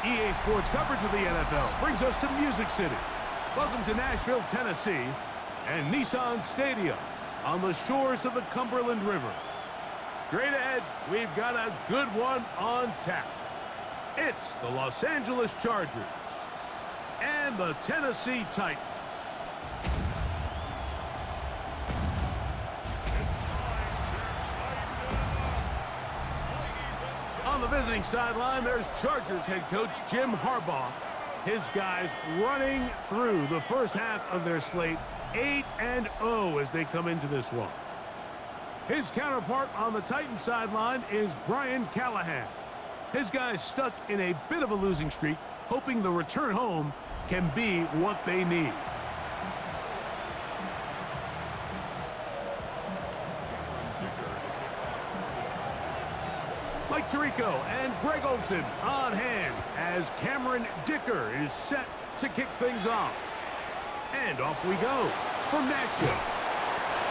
EA Sports coverage of the NFL brings us to Music City. Welcome to Nashville, Tennessee, and Nissan Stadium on the shores of the Cumberland River. Straight ahead, we've got a good one on tap. It's the Los Angeles Chargers and the Tennessee Titans. On the visiting sideline, there's Chargers head coach Jim Harbaugh. His guys running through the first half of their slate, 8-0 as they come into this one. His counterpart on the Titans sideline is Brian Callahan. His guys stuck in a bit of a losing streak, hoping the return home can be what they need. Mike Tirico and Greg Olsen on hand as Cameron Dicker is set to kick things off. And off we go from Nashville.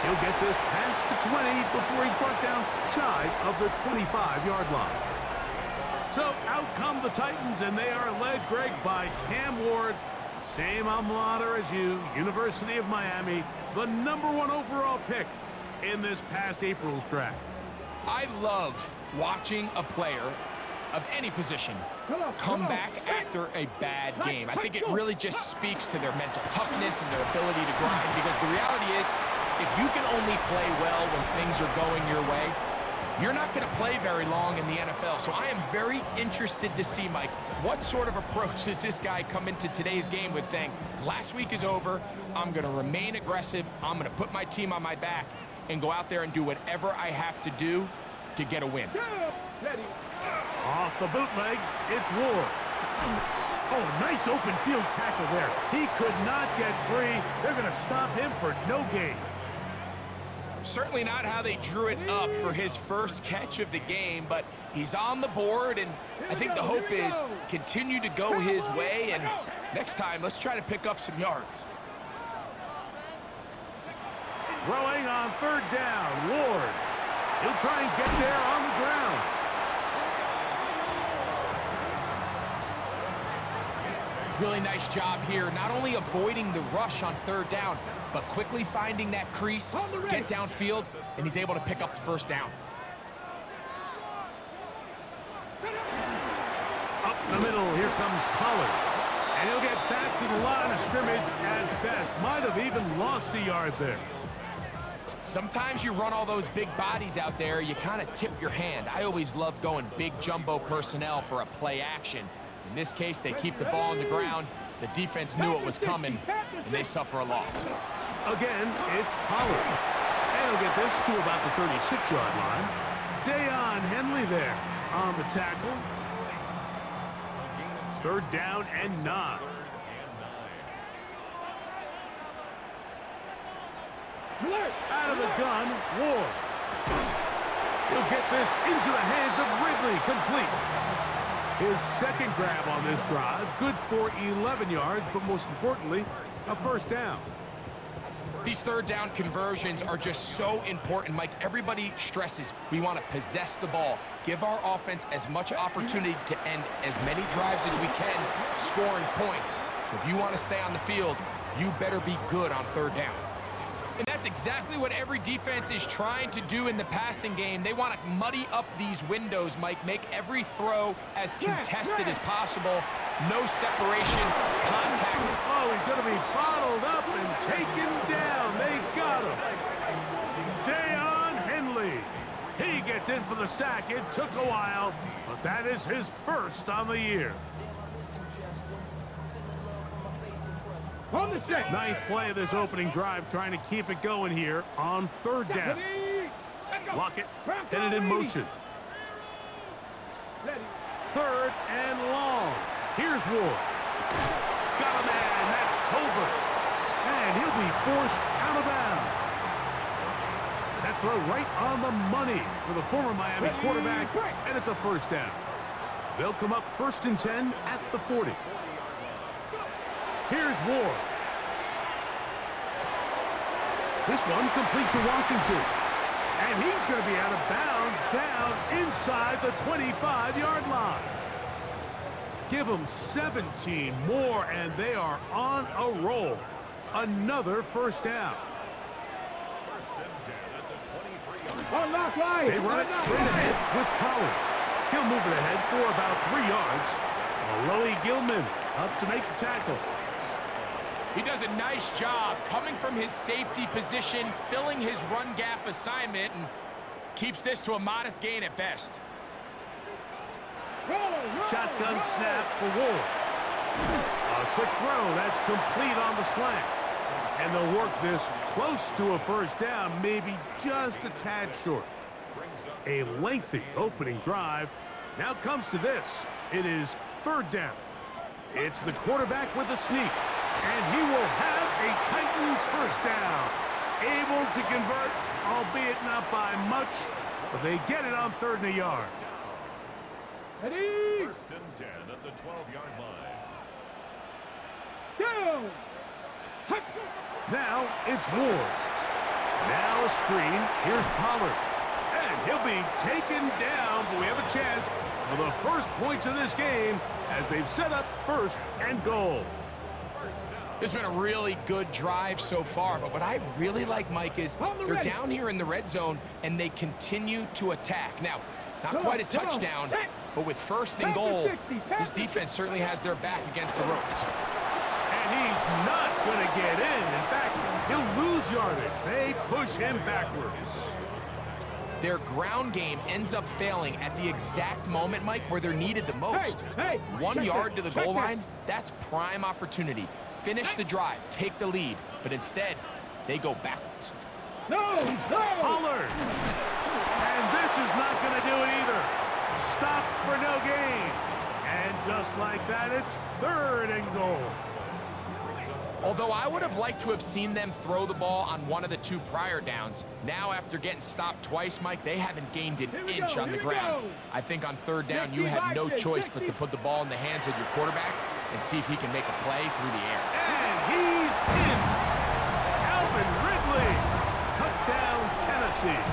He'll get this past the 20 before he's brought down shy of the 25-yard line. So out come the Titans, and they are led, Greg, by Cam Ward. Same alma mater as you, University of Miami, the #1 overall pick in this past April's draft. I love watching a player of any position come back after a bad game. I think it really just speaks to their mental toughness and their ability to grind, because the reality is, if you can only play well when things are going your way, you're not going to play very long in the NFL. So I am very interested to see, Mike, what sort of approach does this guy come into today's game with, saying, last week is over, I'm going to remain aggressive, I'm going to put my team on my back and go out there and do whatever I have to do to get a win. Off the bootleg, it's Ward. Oh, nice open field tackle there. He could not get free. They're going to stop him for no gain. Certainly not how they drew it up for his first catch of the game, but he's on the board, and I think the hope is continue to go his way, and next time, let's try to pick up some yards. Throwing on third down, Ward. He'll try and get there on the ground. Really nice job here, not only avoiding the rush on third down, but quickly finding that crease, get downfield, and he's able to pick up the first down. Up the middle, here comes Pollard. And he'll get back to the line of scrimmage at best. Might have even lost a yard there. Sometimes you run all those big bodies out there, you kind of tip your hand. I always love going big jumbo personnel for a play action. In this case, they keep the ball on the ground. The defense knew it was coming, and they suffer a loss. Again, it's Pollard. And he'll get this to about the 36-yard line. Deion Henley there on the tackle. Third down and 9. Out of the gun, Ward. He'll get this into the hands of Ridley, complete. His second grab on this drive, good for 11 yards, but most importantly, a first down. These third down conversions are just so important, Mike. Everybody stresses we want to possess the ball, give our offense as much opportunity to end as many drives as we can, scoring points. So if you want to stay on the field, you better be good on third down. And that's exactly what every defense is trying to do in the passing game. They want to muddy up these windows, Mike, make every throw as contested as possible. No separation, contact. Oh, he's going to be bottled up and taken down. They got him. Deion Henley. He gets in for the sack. It took a while, but that is his first on the year. Ninth play of this opening drive, trying to keep it going here on third down. Lockett headed in motion. Third and long. Here's Ward. Got a man, that's Tober. And he'll be forced out of bounds. That throw right on the money for the former Miami quarterback, and it's a first down. They'll come up 1st and 10 at the 40. Here's Ward. This one complete to Washington. And he's going to be out of bounds down inside the 25-yard line. Give them 17 more, and they are on a roll. Another first down. They run it straight ahead with Pollard. He'll move it ahead for about 3 yards. Alohi Gilman up to make the tackle. He does a nice job coming from his safety position, filling his run gap assignment, and keeps this to a modest gain at best. Shotgun snap for Ward. A quick throw, that's complete on the slant. And they'll work this close to a first down, maybe just a tad short. A lengthy opening drive. Now comes to this. It is third down. It's the quarterback with a sneak. And he will have a Titans first down. Able to convert, albeit not by much, but they get it on 3rd and a yard. Ready? First and 10 at the 12-yard line. Go! Now it's Ward. Now a screen. Here's Pollard. And he'll be taken down, but we have a chance for the first points of this game as they've set up 1st and goal. This has been a really good drive so far, but what I really like, Mike, is they're down here in the red zone, and they continue to attack. Now, not quite a touchdown, but with 1st and goal, this defense certainly has their back against the ropes. And he's not going to get in. In fact, he'll lose yardage. They push him backwards. Their ground game ends up failing at the exact moment, Mike, where they're needed the most. 1 yard to the goal line, that's prime opportunity. Finish the drive, take the lead, but instead, they go backwards. Pollard. And this is not going to do it either. Stop for no gain. And just like that, it's 3rd and goal. Although I would have liked to have seen them throw the ball on one of the 2 prior downs, now after getting stopped twice, Mike, they haven't gained an inch on the ground. I think on 3rd down, you had no choice but to put the ball in the hands of your quarterback and see if he can make a play through the air. And he's in. Alvin Ridley. Touchdown, Tennessee.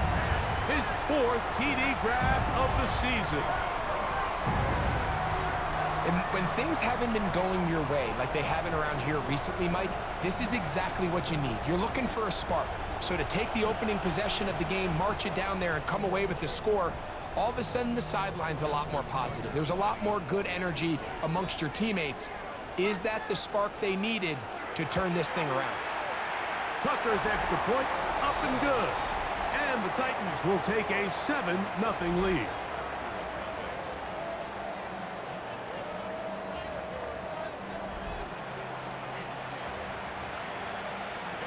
His 4th TD grab of the season. And when things haven't been going your way like they haven't around here recently, Mike, this is exactly what you need. You're looking for a spark. So to take the opening possession of the game, march it down there, and come away with the score, all of a sudden the sideline's a lot more positive. There's a lot more good energy amongst your teammates. Is that the spark they needed to turn this thing around? Tucker's extra point, up and good. And the Titans will take a 7-0 lead.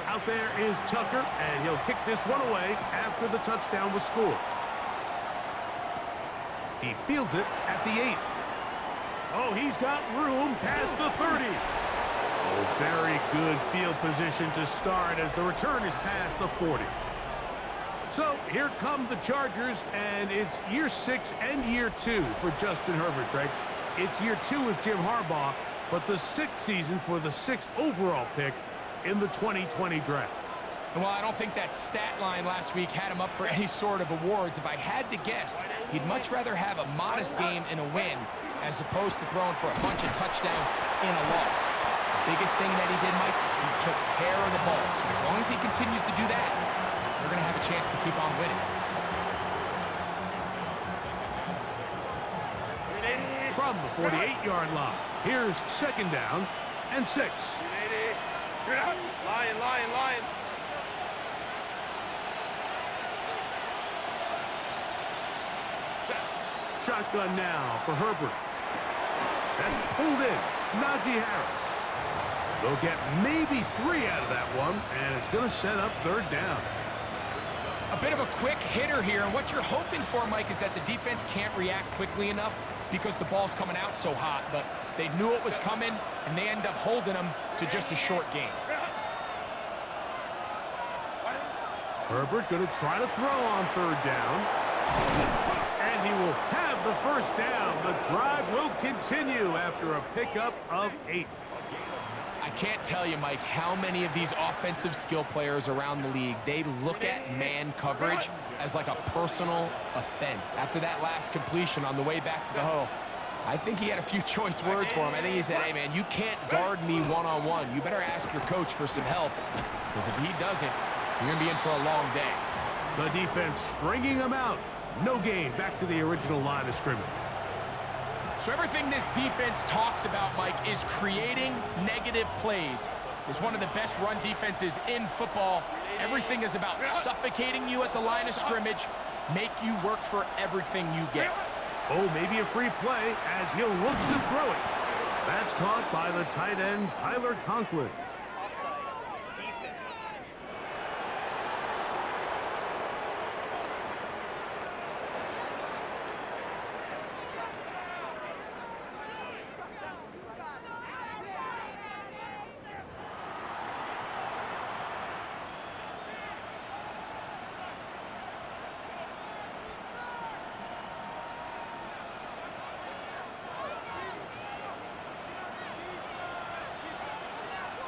Out there is Tucker, and he'll kick this one away after the touchdown was scored. He fields it at the 8. Oh, he's got room past the 30. Oh, very good field position to start as the return is past the 40. So here come the Chargers, and it's year 6 and year 2 for Justin Herbert, Greg. It's year 2 with Jim Harbaugh, but the 6th season for the 6th overall pick in the 2020 draft. Well, I don't think that stat line last week had him up for any sort of awards. If I had to guess, he'd much rather have a modest game and a win as opposed to throwing for a bunch of touchdowns in a loss. The biggest thing that he did, Mike, he took care of the ball. So as long as he continues to do that, they're going to have a chance to keep on winning. From the 48-yard line, here's 2nd down and 6. Lion. Shotgun now for Herbert. That's pulled in. Najee Harris. They'll get maybe 3 out of that one, and it's going to set up 3rd down. A bit of a quick hitter here, and what you're hoping for, Mike, is that the defense can't react quickly enough because the ball's coming out so hot, but they knew it was coming, and they end up holding them to just a short game. Herbert going to try to throw on 3rd down. And he will have the first down. The drive will continue after a pickup of 8. I can't tell you, Mike, how many of these offensive skill players around the league, they look at man coverage as like a personal offense. After that last completion on the way back to the hole, I think he had a few choice words for him. I think he said, hey, man, you can't guard me one-on-one. You better ask your coach for some help, because if he doesn't, you're going to be in for a long day. The defense stringing him out. No gain. Back to the original line of scrimmage. So everything this defense talks about, Mike, is creating negative plays. It's one of the best run defenses in football. Everything is about suffocating you at the line of scrimmage, make you work for everything you get. Oh, maybe a free play as he'll look to throw it. That's caught by the tight end, Tyler Conklin.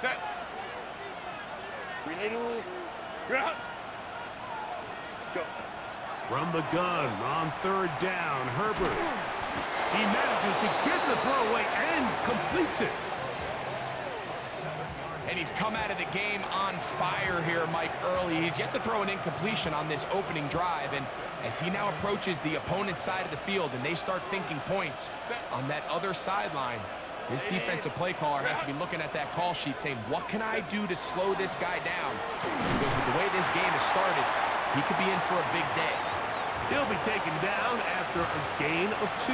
Set. Renadle. Let's go. From the gun on third down, Herbert. He manages to get the throw away and completes it. And he's come out of the game on fire here, Mike, early. He's yet to throw an incompletion on this opening drive. And as he now approaches the opponent's side of the field and they start thinking points on that other sideline, this defensive play caller has to be looking at that call sheet saying, what can I do to slow this guy down? Because with the way this game has started, he could be in for a big day. He'll be taken down after a gain of 2.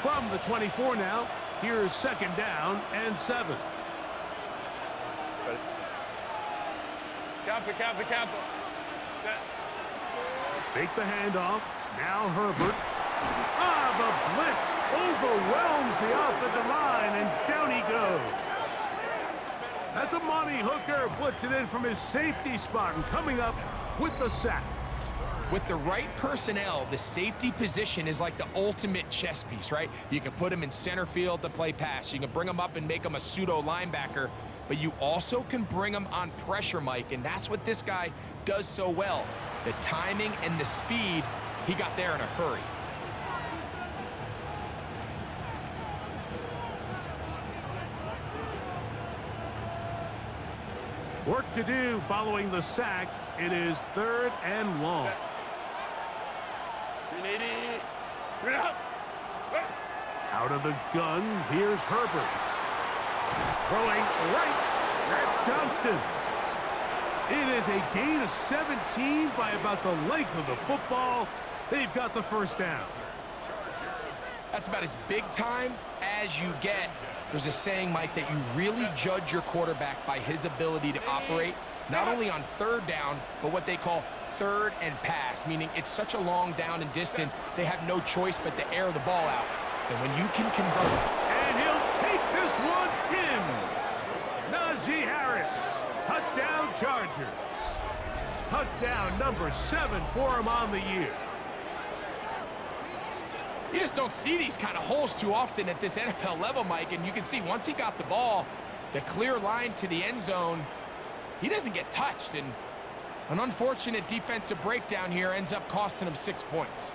From the 24 now, here's second down and 7. Kappa. Set. Fake the handoff. Now Herbert. The blitz overwhelms the offensive line, and down he goes. That's a Monty Hooker blitzing in from his safety spot and coming up with the sack. With the right personnel, the safety position is like the ultimate chess piece, right? You can put him in center field to play pass. You can bring him up and make him a pseudo linebacker, but you also can bring him on pressure, Mike, and that's what this guy does so well. The timing and the speed, he got there in a hurry. Work to do following the sack. It is third and long. Out of the gun, here's Herbert. Throwing right, that's Johnston. It is a gain of 17 by about the length of the football. They've got the first down. That's about as big time as you get. There's a saying, Mike, that you really judge your quarterback by his ability to operate, not only on third down, but what they call third and pass, meaning it's such a long down and distance, they have no choice but to air the ball out. And when you can convert. And he'll take this one in. Najee Harris, touchdown Chargers. Touchdown number 7 for him on the year. You just don't see these kind of holes too often at this NFL level, Mike, and you can see once he got the ball, the clear line to the end zone, he doesn't get touched, and an unfortunate defensive breakdown here ends up costing him 6 points.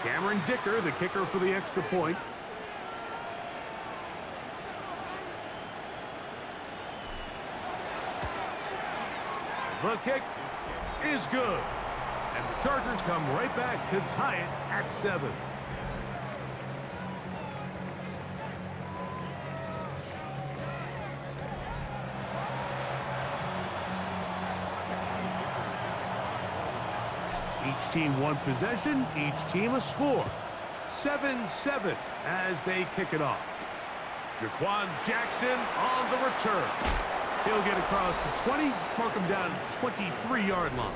Cameron Dicker, the kicker for the extra point. The kick is good. And the Chargers come right back to tie it at 7. Each team one possession, each team a score. 7-7 as they kick it off. Jaquan Jackson on the return. He'll get across the 20, mark him down at the 23-yard line.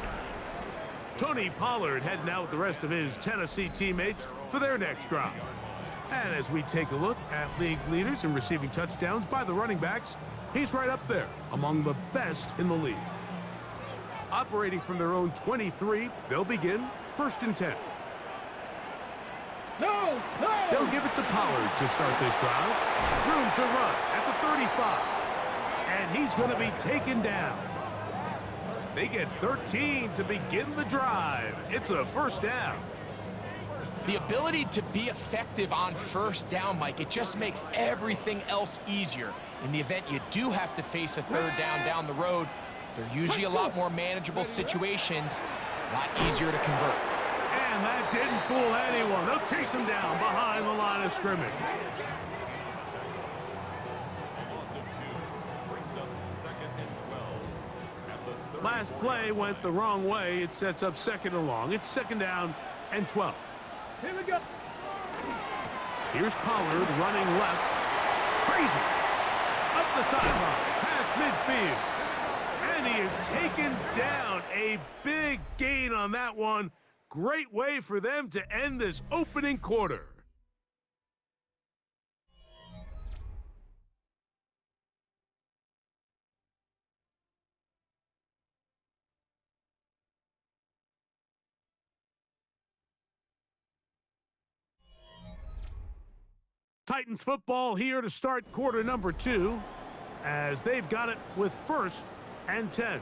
Tony Pollard heading out with the rest of his Tennessee teammates for their next drive. And as we take a look at league leaders in receiving touchdowns by the running backs, He's right up there among the best in the league. Operating from their own 23, they'll begin 1st and 10. No! No! They'll give it to Pollard to start this drive. Room to run at the 35. And he's going to be taken down. They get 13 to begin the drive. It's a 1st down. The ability to be effective on 1st down, Mike, it just makes everything else easier. In the event you do have to face a 3rd down the road, they're usually a lot more manageable situations, a lot easier to convert. And that didn't fool anyone. They'll chase him down behind the line of scrimmage. Last play went the wrong way. It sets up 2nd and long. It's 2nd down and 12. Here we go. Here's Pollard running left. Crazy. Up the sideline. Past midfield. And he is taken down. A big gain on that one. Great way for them to end this opening quarter. Titans football here to start quarter number 2 as they've got it with 1st and 10.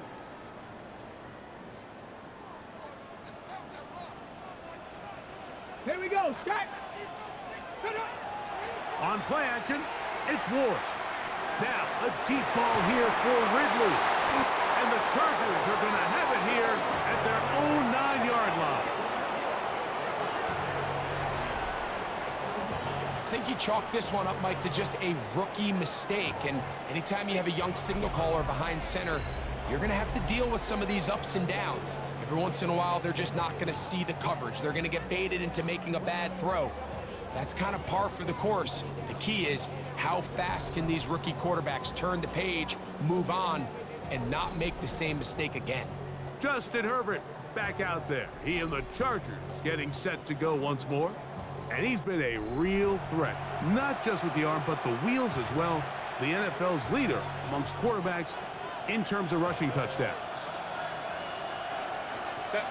Here we go. Start. On play action, it's Ward. Now a deep ball here for Ridley. And the Chargers are going to have it here at their own 9-yard line. I think you chalk this one up, Mike, to just a rookie mistake. And anytime you have a young signal caller behind center, you're going to have to deal with some of these ups and downs. Every once in a while, they're just not going to see the coverage. They're going to get baited into making a bad throw. That's kind of par for the course. The key is how fast can these rookie quarterbacks turn the page, move on, and not make the same mistake again. Justin Herbert back out there. He and the Chargers getting set to go once more. And he's been a real threat, not just with the arm, but the wheels as well. The NFL's leader amongst quarterbacks in terms of rushing touchdowns. Set.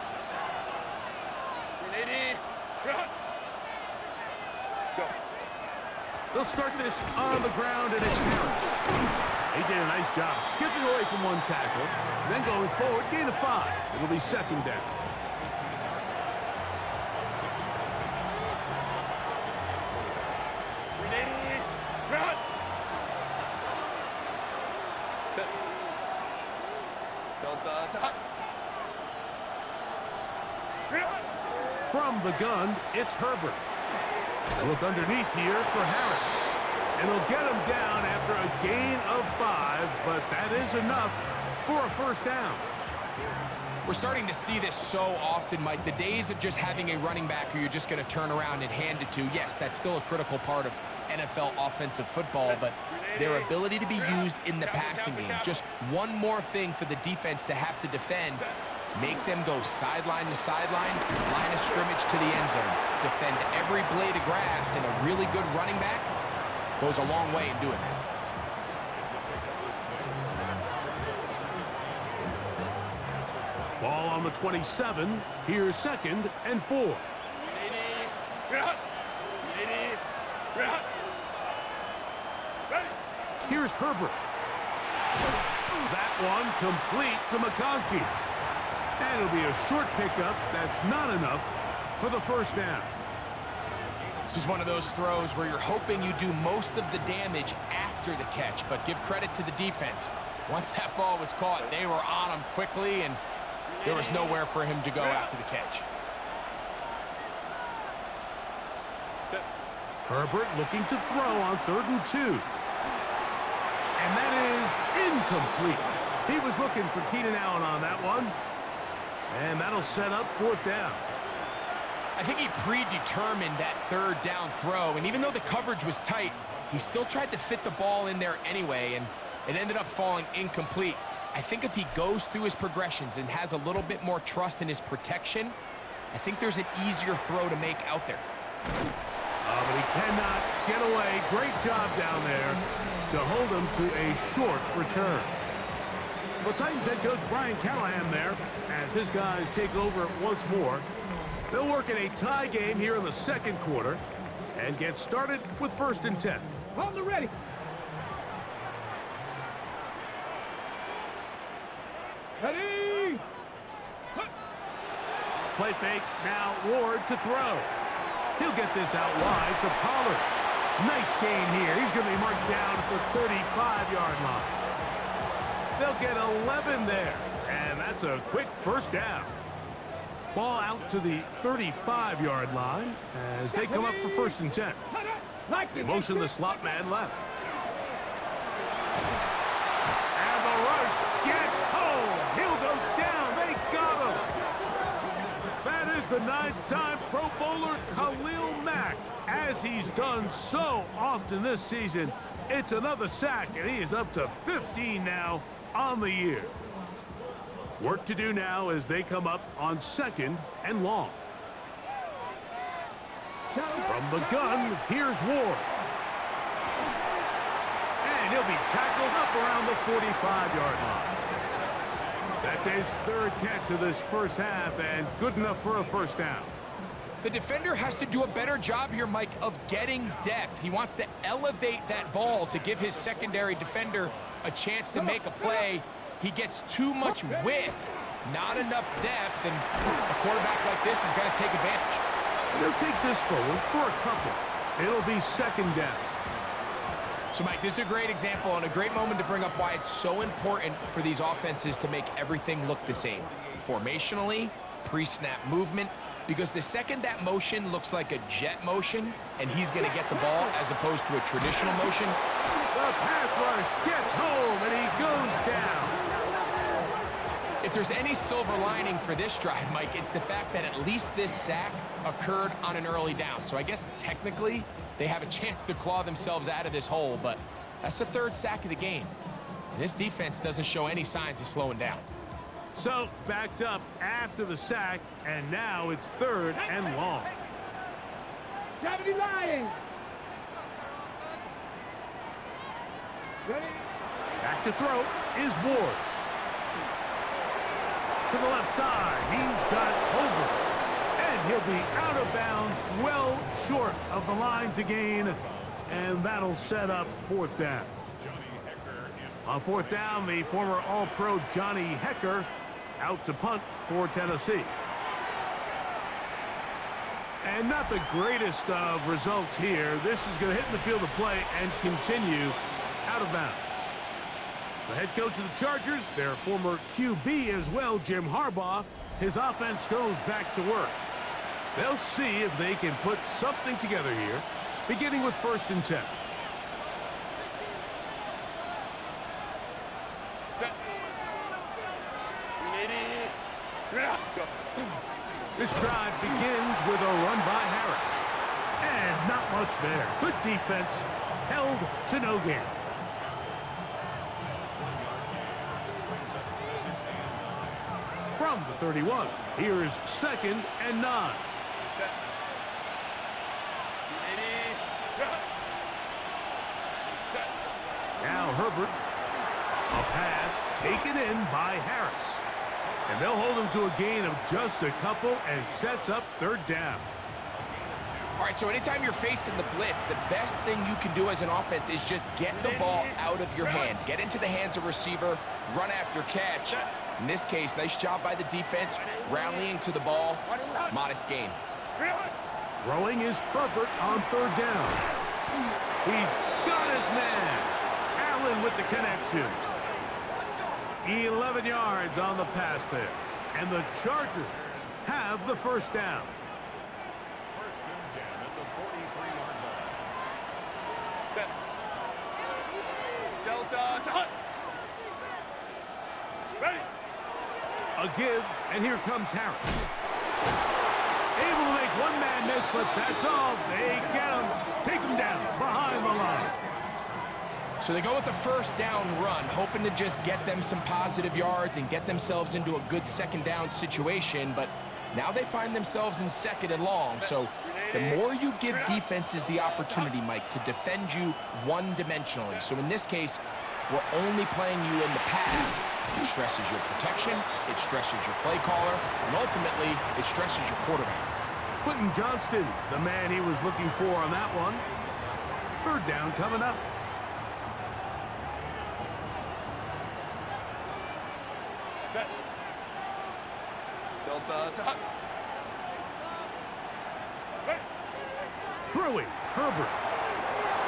180. Front. Go. They'll start this on the ground, and it's Harris. He did a nice job skipping away from one tackle, then going forward, gain of 5. It'll be 2nd down. From the gun, it's Herbert. Look underneath here for Harris. And he'll get him down after a gain of 5, but that is enough for a 1st down. We're starting to see this so often, Mike. The days of just having a running back who you're just going to turn around and hand it to, yes, that's still a critical part of NFL offensive football, but their ability to be used in the passing game, just one more thing for the defense to have to defend, make them go sideline to sideline, line of scrimmage to the end zone, defend every blade of grass, and a really good running back goes a long way in doing that. Ball on the 27. Here's 2nd and 4. Here's Herbert. That one complete to McConkey. And it'll be a short pickup. That's not enough for the 1st down. This is one of those throws where you're hoping you do most of the damage after the catch, but give credit to the defense. Once that ball was caught, they were on him quickly, and there was nowhere for him to go after the catch. Herbert looking to throw on 3rd and 2. And that is incomplete. He was looking for Keenan Allen on that one. And that'll set up 4th down. I think he predetermined that 3rd down throw, and even though the coverage was tight, he still tried to fit the ball in there anyway, and it ended up falling incomplete. I think if he goes through his progressions and has a little bit more trust in his protection, I think there's an easier throw to make out there. But he cannot get away. Great job down there to hold them to a short return. The Titans head coach Brian Callahan there as his guys take over once more. They'll work in a tie game here in the second quarter and get started with 1st and 10. Hold the ready. Ready. Play fake, now Ward to throw. He'll get this out wide to Pollard. Nice gain here. He's going to be marked down at the 35-yard line. They'll get 11 there, and that's a quick first down. Ball out to the 35-yard line as they come up for 1st and 10. They motion the slot man left. And the rush gets home. He'll go down. They got him. That is the 9-time Pro Bowler Khalil Mack. As he's done so often this season, it's another sack, and he is up to 15 now on the year. Work to do now as they come up on 2nd and long. From the gun, here's Ward. And he'll be tackled up around the 45-yard line. That's his 3rd catch of this first half, and good enough for a first down. The defender has to do a better job here, Mike, of getting depth. He wants to elevate that ball to give his secondary defender a chance to make a play. He gets too much width, not enough depth, and a quarterback like this is going to take advantage. They'll take this forward for a couple. It'll be 2nd down. So, Mike, this is a great example and a great moment to bring up why it's so important for these offenses to make everything look the same. Formationally, pre-snap movement, because the second that motion looks like a jet motion and he's going to get the ball as opposed to a traditional motion. The pass rush gets home and he goes down. If there's any silver lining for this drive, Mike, it's the fact that at least this sack occurred on an early down. So I guess technically they have a chance to claw themselves out of this hole, but that's the 3rd sack of the game. And this defense doesn't show any signs of slowing down. So backed up after the sack, and now it's 3rd and long. Gravity lying. Ready. Back to throw is Ward. To the left side, he's got Tolbert. And he'll be out of bounds, well short of the line to gain. And that'll set up 4th down. On 4th down, the former All-Pro Johnny Hecker out to punt for Tennessee. And not the greatest of results here. This is going to hit in the field of play and continue out of bounds. The head coach of the Chargers, their former QB as well, Jim Harbaugh, his offense goes back to work. They'll see if they can put something together here, beginning with 1st and 10. Set. Ready. Go. This drive begins with a run by Harris. And not much there. Good defense, held to no gain. From the 31, here's 2nd and 9. Set. Ready. Go. Set. Now Herbert, a pass taken in by Harris. And they'll hold him to a gain of just a couple and sets up 3rd down. All right, so anytime you're facing the blitz, the best thing you can do as an offense is just get the ball out of your hand. Get into the hands of receiver, run after catch. In this case, nice job by the defense, rallying to the ball. Modest gain. Throwing is Herbert on 3rd down. He's got his man. Allen with the connection. 11 yards on the pass there. And the Chargers have the 1st down. 1st and 10 at the 43-yard line. Set. Delta. Hut. Ready. A give, and here comes Harris. Able to make one man miss, but that's all. They get him, take him down behind the line. So they go with the 1st down run, hoping to just get them some positive yards and get themselves into a good 2nd down situation, but now they find themselves in 2nd and long. So The more you give defenses the opportunity, Mike, to defend you one-dimensionally. So in this case, we're only playing you in the pass. It stresses your protection, it stresses your play caller, and ultimately, it stresses your quarterback. Quentin Johnston, the man he was looking for on that one. Third down coming up. Set. Delta, set. Throwing, Herbert.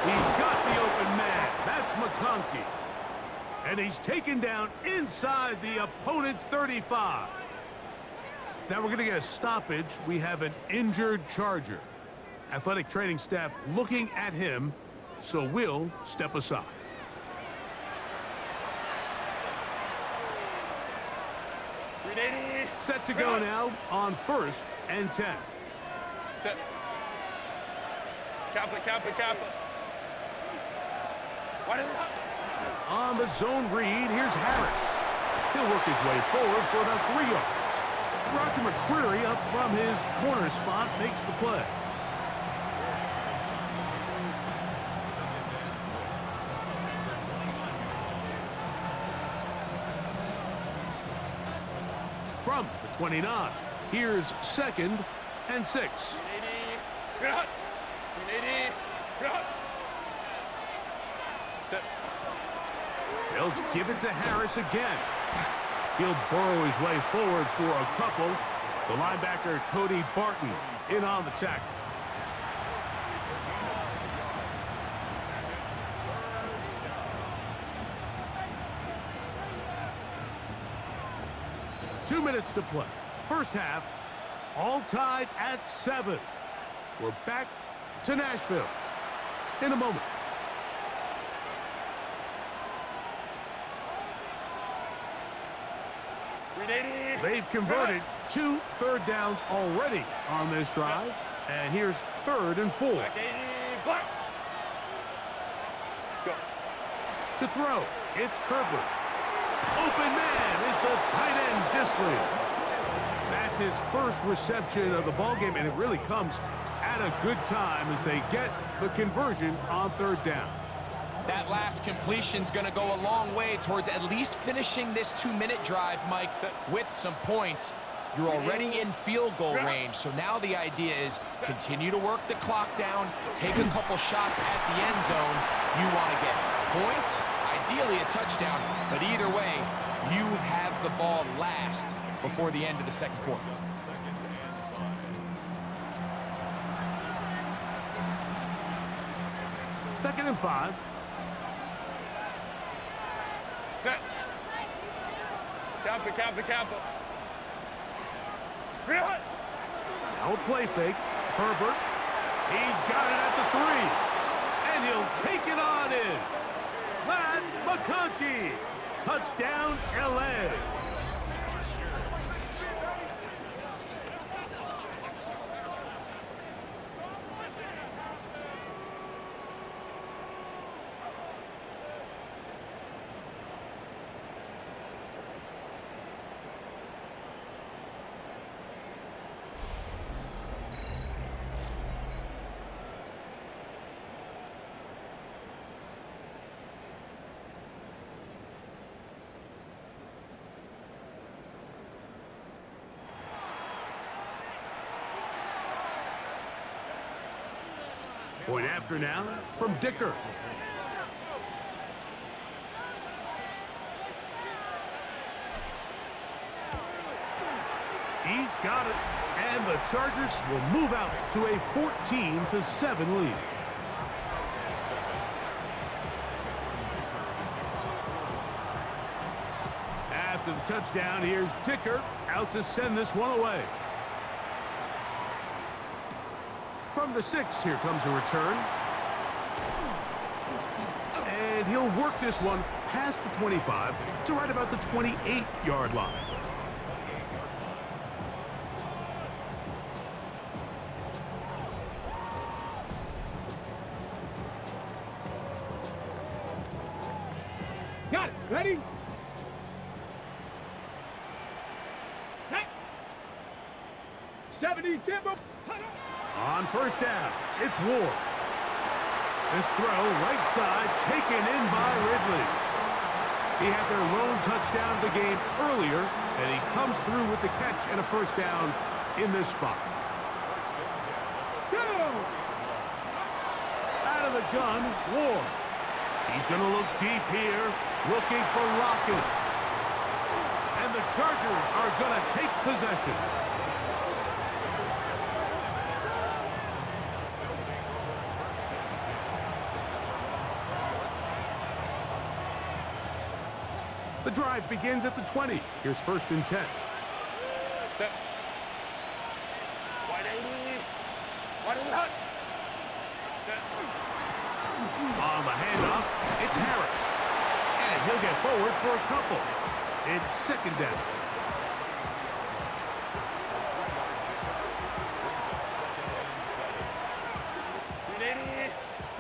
He's got the open man. That's McConkey. And he's taken down inside the opponent's 35. Now we're going to get a stoppage. We have an injured Charger. Athletic training staff looking at him, so we'll step aside. Set to go now on 1st and 10. Set. Kappa. What is that? On the zone read, here's Harris. He'll work his way forward for about 3 yards. Roger McCreary up from his corner spot makes the play. From the 29, here's 2nd and 6. They'll give it to Harris again. He'll burrow his way forward for a couple. The linebacker, Cody Barton, in on the tackle. Two minutes to play. First half, all tied at 7. We're back to Nashville in a moment. They've converted 2 third downs already on this drive. And here's 3rd and 4. To throw, it's Herbert. Open man is the tight end, Disley. That's his first reception of the ballgame, and it really comes at a good time as they get the conversion on 3rd down. That last completion's going to go a long way towards at least finishing this 2-minute drive, Mike, with some points. You're already in field goal range, so now the idea is continue to work the clock down, take a couple shots at the end zone. You want to get points, ideally a touchdown, but either way, you have the ball last before the end of the 2nd quarter. Second and 5. Set. Kappa. Now a play fake. Herbert. He's got it at the 3. And he'll take it on in. Matt McConkey. Touchdown, L.A. Point after now from Dicker. He's got it, and the Chargers will move out to a 14-7 lead. After the touchdown, here's Dicker out to send this one away. From the 6, here comes a return. And he'll work this one past the 25 to right about the 28-yard line. Got it. Ready? Set. 70 tempo. On first down, it's Ward. This throw, right side, taken in by Ridley. He had their lone touchdown of the game earlier, and he comes through with the catch and a first down in this spot. Out of the gun, Ward. He's going to look deep here, looking for Lockett. And the Chargers are going to take possession. The drive begins at the 20. Here's first and 10. Set. 180. 180. Set. On the handoff, it's Harris. And he'll get forward for a couple. It's second down.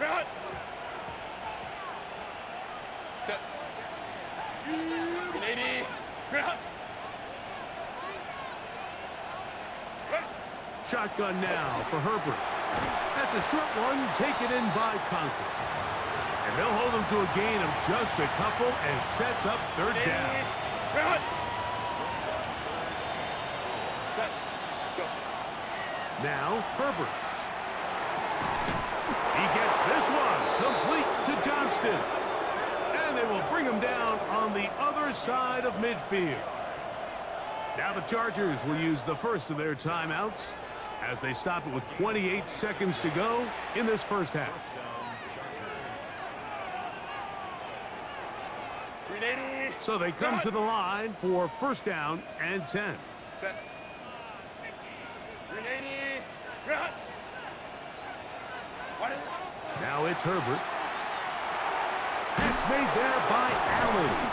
Run. Set. 180. Run. Shotgun now for Herbert. That's a short one taken in by Conklin. And they'll hold him to a gain of just a couple and sets up third down. Run. Set. Go. Now Herbert. He gets this one complete to Johnston. And they will bring him down on the other side of midfield. Now the Chargers will use the first of their timeouts as they stop it with 28 seconds to go in this first half. 380. So they come to the line for first down and 10. Set. 380. Run. 180. Now it's Herbert. Catch made there by Allen.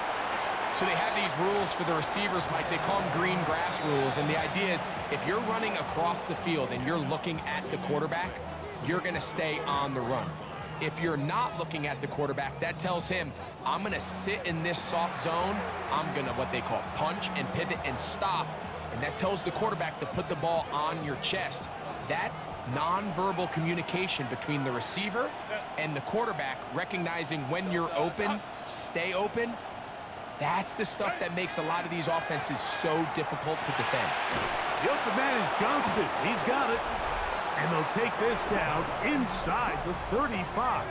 So they have these rules for the receivers, Mike. They call them green grass rules. And the idea is if you're running across the field and you're looking at the quarterback, you're going to stay on the run. If you're not looking at the quarterback, that tells him, I'm going to sit in this soft zone. I'm going to what they call punch and pivot and stop. And that tells the quarterback to put the ball on your chest. That nonverbal communication between the receiver and the quarterback, recognizing when you're open, stay open, that's the stuff that makes a lot of these offenses so difficult to defend. The open man is Johnston. He's got it. And they'll take this down inside the 35.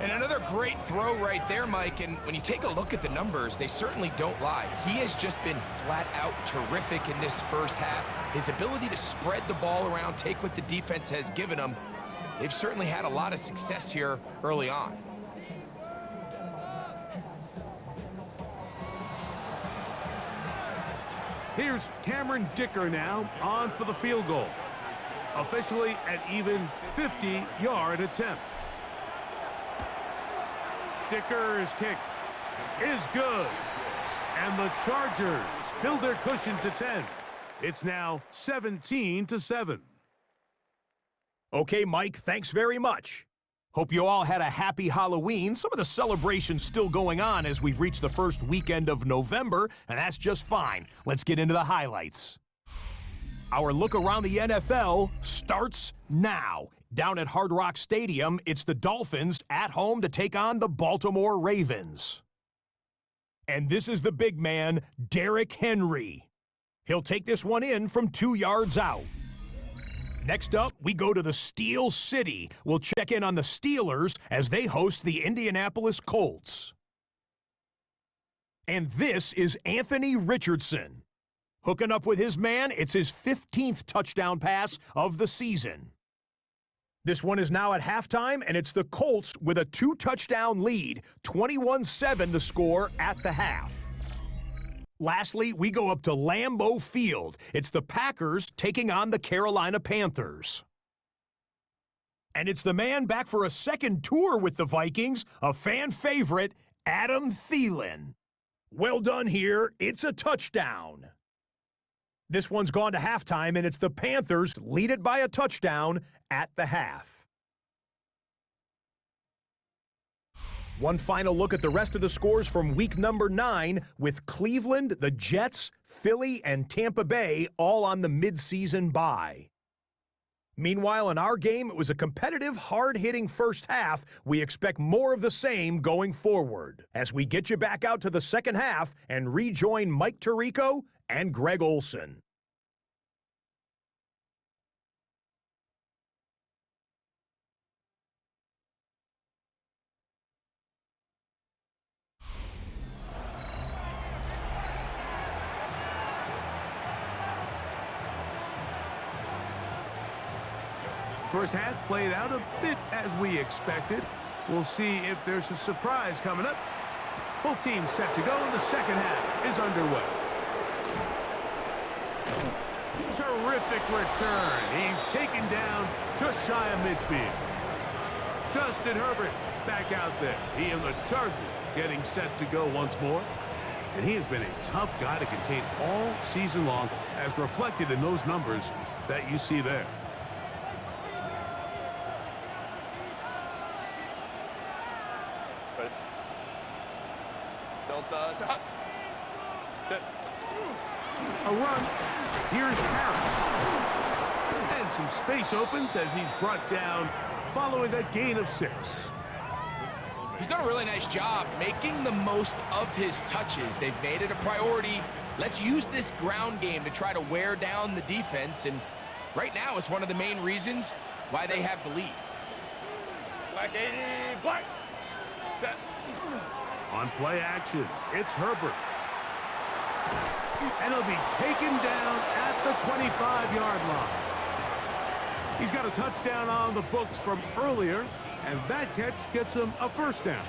And another great throw right there, Mike. And when you take a look at the numbers, they certainly don't lie. He has just been flat out terrific in this first half. His ability to spread the ball around, take what the defense has given him, they've certainly had a lot of success here early on. Here's Cameron Dicker now on for the field goal. Officially an even 50-yard attempt. Dicker's kick is good. And the Chargers build their cushion to 10. It's now 17-7. Okay, Mike, thanks very much. Hope you all had a happy Halloween. Some of the celebrations still going on as we've reached the first weekend of November, and that's just fine. Let's get into the highlights. Our look around the NFL starts now. Down at Hard Rock Stadium, it's the Dolphins at home to take on the Baltimore Ravens. And this is the big man, Derrick Henry. He'll take this one in from 2 yards out. Next up, we go to the Steel City. We'll check in on the Steelers as they host the Indianapolis Colts. And this is Anthony Richardson. Hooking up with his man, it's his 15th touchdown pass of the season. This one is now at halftime, and it's the Colts with a 2-touchdown lead. 21-7 the score at the half. Lastly, we go up to Lambeau Field. It's the Packers taking on the Carolina Panthers. And it's the man back for a second tour with the Vikings, a fan favorite, Adam Thielen. Well done here. It's a touchdown. This one's gone to halftime, and it's the Panthers lead it by a touchdown at the half. One final look at the rest of the scores from week number 9 with Cleveland, the Jets, Philly, and Tampa Bay all on the midseason bye. Meanwhile, in our game, it was a competitive, hard-hitting first half. We expect more of the same going forward as we get you back out to the second half and rejoin Mike Tirico and Greg Olson. First half played out a bit as we expected. We'll see if there's a surprise coming up. Both teams set to go, and the second half is underway. Terrific return. He's taken down just shy of midfield. Justin Herbert back out there. He and the Chargers getting set to go once more. And he has been a tough guy to contain all season long, as reflected in those numbers that you see there. Stop. Set. A run. Here's Harris. And some space opens as he's brought down following a gain of 6. He's done a really nice job making the most of his touches. They've made it a priority. Let's use this ground game to try to wear down the defense, and right now it's one of the main reasons why they have the lead. Black 80, black. Set. On play action, it's Herbert. And he'll be taken down at the 25-yard line. He's got a touchdown on the books from earlier, and that catch gets him a first down.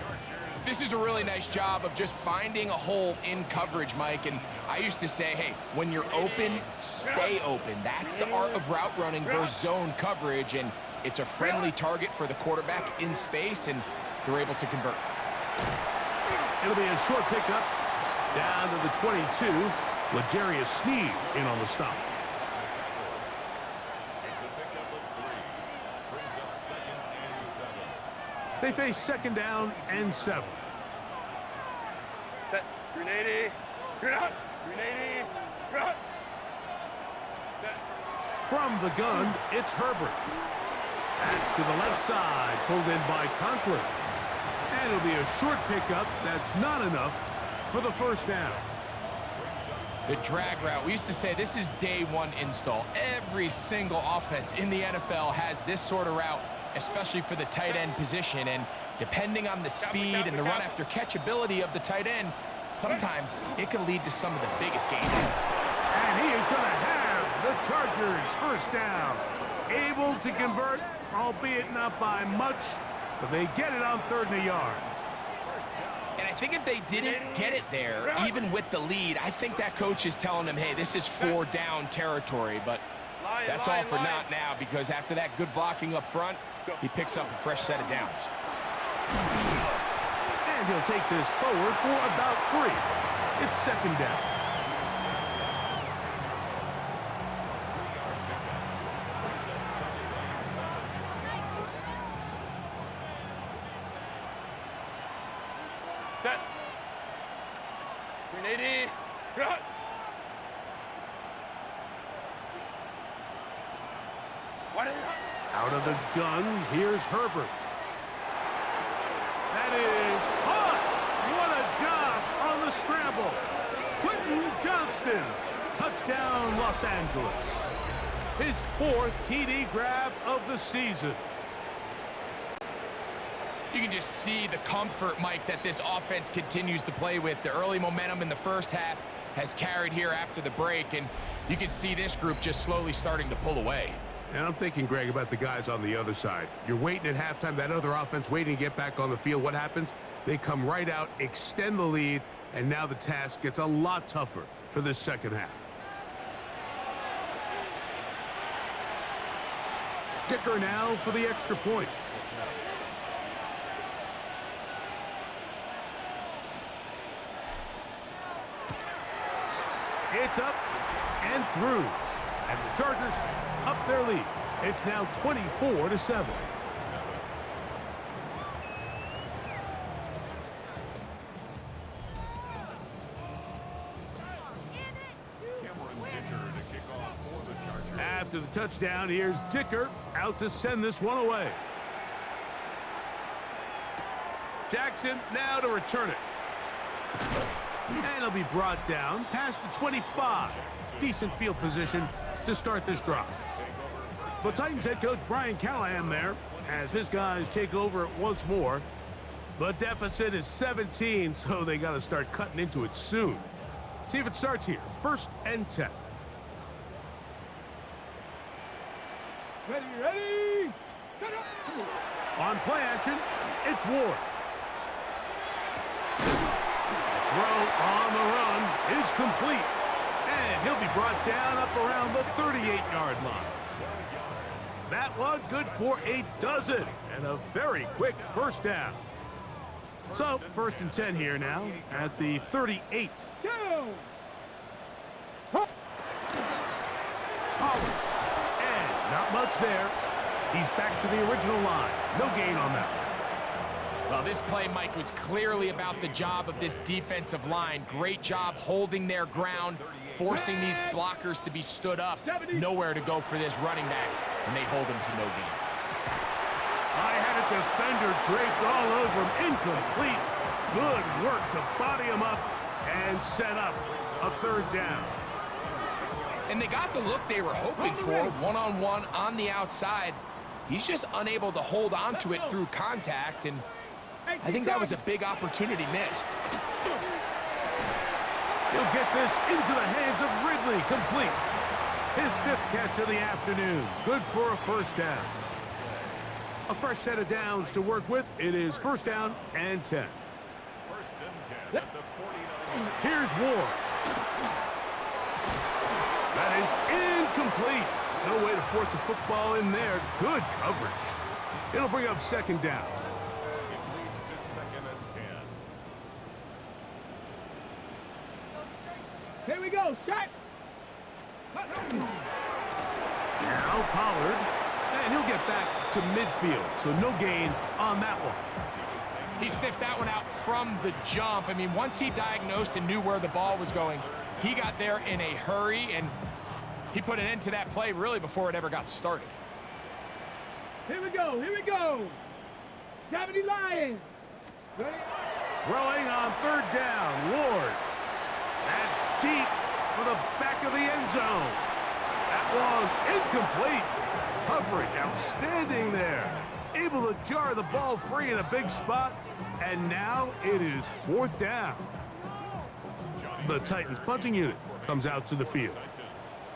This is a really nice job of just finding a hole in coverage, Mike. And I used to say, hey, when you're open, stay open. That's the art of route running versus zone coverage, and it's a friendly target for the quarterback in space, and they're able to convert. It'll be a short pickup down to the 22. L'Jarius Sneed in on the stop. It's a pickup of 3. Brings up 2nd and 7. They face 2nd down and 7. Set. Green 80. Green out. Green 80. Green out. Set. From the gun, it's Herbert. Back to the left side, pulled in by Conklin. And it'll be a short pickup. That's not enough for the first down. The drag route. We used to say this is day one install. Every single offense in the NFL has this sort of route, especially for the tight end position. And depending on the speed and the run after catch ability of the tight end, sometimes it can lead to some of the biggest gains. And he is going to have the Chargers first down. Able to convert, albeit not by much, but they get it on 3rd and a yard. And I think if they didn't get it there, even with the lead, I think that coach is telling them, hey, this is 4 down territory. But that's all for not now, because after that good blocking up front, he picks up a fresh set of downs. And he'll take this forward for about 3. It's 2nd down. Set. Green 80. Green out. What is it? Out of the gun, here's Herbert. That is caught. What a job on the scramble. Quentin Johnston. Touchdown, Los Angeles. His 4th TD grab of the season. You can just see the comfort, Mike, that this offense continues to play with. The early momentum in the first half has carried here after the break, and you can see this group just slowly starting to pull away. And I'm thinking, Greg, about the guys on the other side. You're waiting at halftime, that other offense waiting to get back on the field. What happens? They come right out, extend the lead, and now the task gets a lot tougher for this second half. Dicker now for the extra point. It's up and through. And the Chargers up their lead. It's now 24-7. after the touchdown, here's Dicker out to send this one away. Jackson now to return it. And he'll be brought down past the 25. Decent field position to start this drive. The Titans head coach Brian Callahan there as his guys take over once more. The deficit is 17, so they got to start cutting into it soon. See if it starts here. 1st and 10. Ready. On play action, it's Ward. Throw on the run is complete. And he'll be brought down up around the 38-yard line. That one good for a dozen and a very quick first down. So, 1st and 10 here now at the 38. Pollard. And not much there. He's back to the original line. No gain on that one. Well, this play, Mike, was clearly about the job of this defensive line. Great job holding their ground, forcing these blockers to be stood up. Nowhere to go for this running back, and they hold him to no gain. I had a defender draped all over him. Incomplete. Good work to body him up and set up a 3rd down. And they got the look they were hoping for, one-on-one on the outside. He's just unable to hold on to it through contact, and I think that was a big opportunity missed. He'll get this into the hands of Ridley, complete. His 5th catch of the afternoon. Good for a 1st down. A fresh set of downs to work with. It is 1st down and 10. 1st and 10 at the 49. Here's Ward. That is incomplete. No way to force a football in there. Good coverage. It'll bring up 2nd down. It leads to 2nd and 10. Here we go. Shot. Now Pollard. And he'll get back to midfield. So no gain on that one. He sniffed that one out from the jump. I mean, once he diagnosed and knew where the ball was going, he got there in a hurry, and he put an end to that play really before it ever got started. Here we go. 70 Lions. Ready? Throwing on 3rd down. Ward. That's deep for the back of the end zone. That one incomplete. Coverage outstanding there. Able to jar the ball free in a big spot. And now it is 4th down. The Titans punting unit comes out to the field.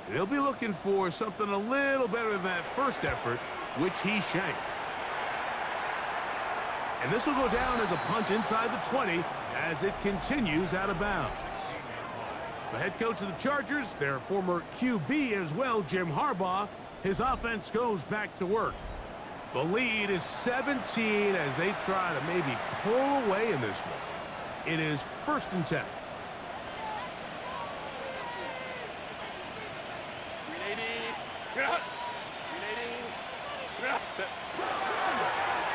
They'll be looking for something a little better than that first effort, which he shanked. And this will go down as a punt inside the 20 as it continues out of bounds. The head coach of the Chargers, their former QB as well, Jim Harbaugh, his offense goes back to work. The lead is 17 as they try to maybe pull away in this one. It is 1st and 10.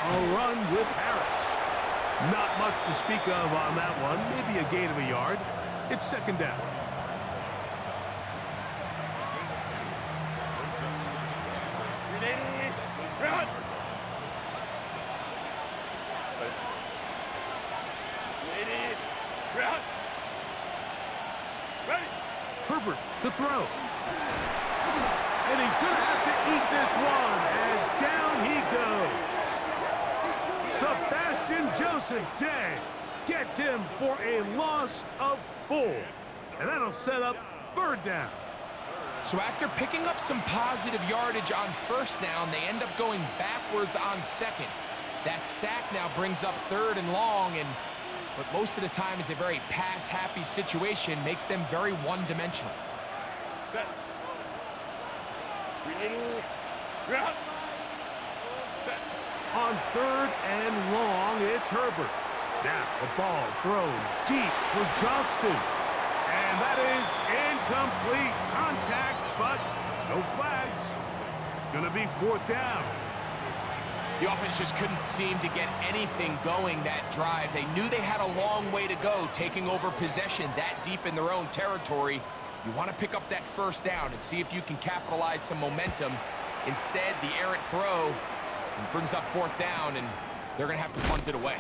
A run with Harris. Not much to speak of on that one. Maybe a gain of a yard. It's 2nd down. Herbert to throw. And he's going to have to eat this one. And down he goes. Sebastian Joseph Day gets him for a loss of 4. And that'll set up 3rd down. So after picking up some positive yardage on 1st down, they end up going backwards on 2nd. That sack now brings up 3rd and long, and what most of the time is a very pass-happy situation makes them very one-dimensional. Set. Set. On 3rd and long, it's Herbert. Now the ball thrown deep for Johnston. And that is incomplete. Contact, but no flags. It's going to be 4th down. The offense just couldn't seem to get anything going that drive. They knew they had a long way to go, taking over possession that deep in their own territory. You want to pick up that first down and see if you can capitalize some momentum. Instead, the errant throw brings up fourth down, and they're going to have to punt it away.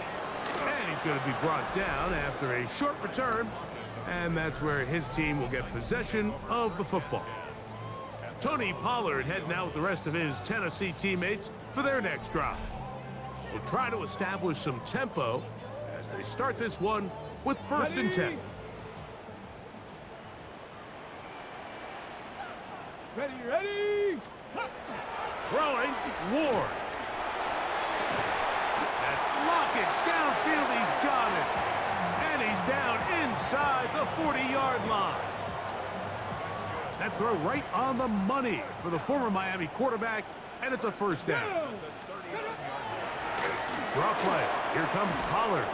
And he's going to be brought down after a short return, and that's where his team will get possession of the football. Tony Pollard heading out with the rest of his Tennessee teammates for their next drive. We'll try to establish some tempo as they start this one with first and 10. Ready. Throwing, Ward. That's Lockett. Downfield, he's got it. And he's down inside the 40-yard line. That throw right on the money for the former Miami quarterback, and it's a first down. Draw play. Here comes Pollard.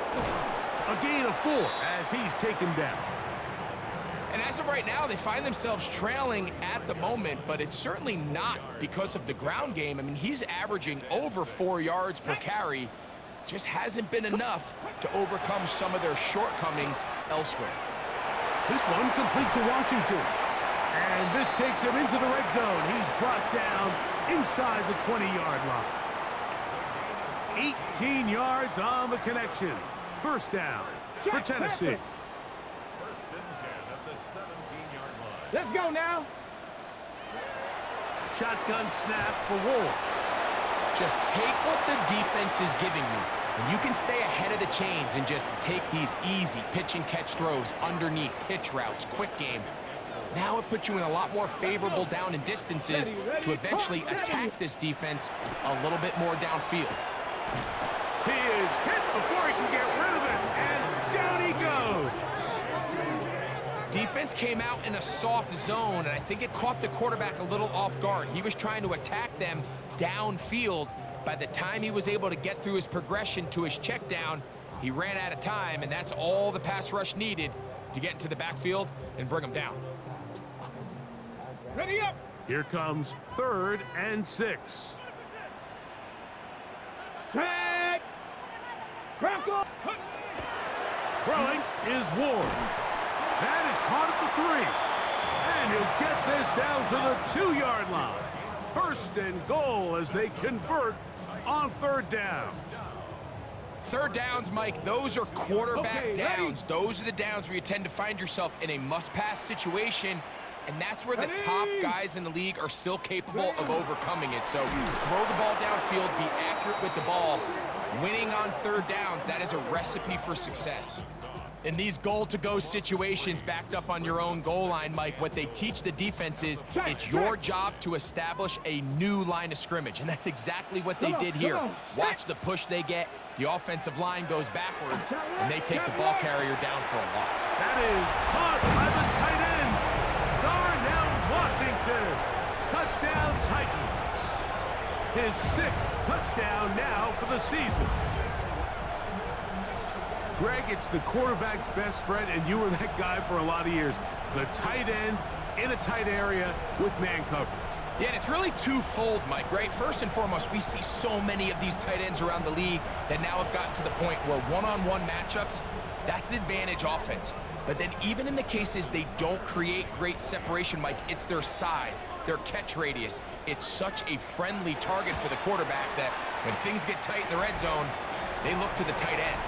A gain of 4 as he's taken down. And as of right now, they find themselves trailing at the moment, but it's certainly not because of the ground game. I mean, he's averaging over 4 yards per carry. Just hasn't been enough to overcome some of their shortcomings elsewhere. This one complete to Washington. And this takes him into the red zone. He's brought down inside the 20-yard line. 18 yards on the connection. First down for Tennessee. First and 10 at the 17-yard line. Let's go now. Shotgun snap for Ward. Just take what the defense is giving you. And you can stay ahead of the chains and just take these easy pitch and catch throws underneath, hitch routes, quick game. Now it puts you in a lot more favorable down and distances to eventually attack this defense a little bit more downfield. He is hit before he can get rid of it, and down he goes. Defense came out in a soft zone, and I think it caught the quarterback a little off guard. He was trying to attack them downfield. By the time he was able to get through his progression to his check down, he ran out of time, and that's all the pass rush needed to get into the backfield and bring him down. Ready up. Here comes 3rd and 6. Tag. Crackle. Throwing is Ward. That is caught at the 3. And he'll get this down to the 2-yard line. First and goal as they convert on 3rd down. Third downs, Mike, those are quarterback Okay, downs. Those are the downs where you tend to find yourself in a must-pass situation, and that's where the top guys in the league are still capable of overcoming it. So throw the ball downfield, be accurate with the ball. Winning on 3rd downs, that is a recipe for success. In these goal-to-go situations backed up on your own goal line, Mike, what they teach the defense is it's your job to establish a new line of scrimmage, and that's exactly what they did here. Watch the push they get. The offensive line goes backwards, and they take the ball carrier down for a loss. That is caught by the tight end. Darnell Washington. Touchdown Titans. His 6th touchdown now for the season. Greg, it's the quarterback's best friend, and you were that guy for a lot of years. The tight end in a tight area with man coverage. Yeah, and it's really twofold, Mike, right? First and foremost, we see so many of these tight ends around the league that now have gotten to the point where one-on-one matchups, that's advantage offense. But then even in the cases they don't create great separation, Mike, it's their size, their catch radius. It's such a friendly target for the quarterback that when things get tight in the red zone, they look to the tight end.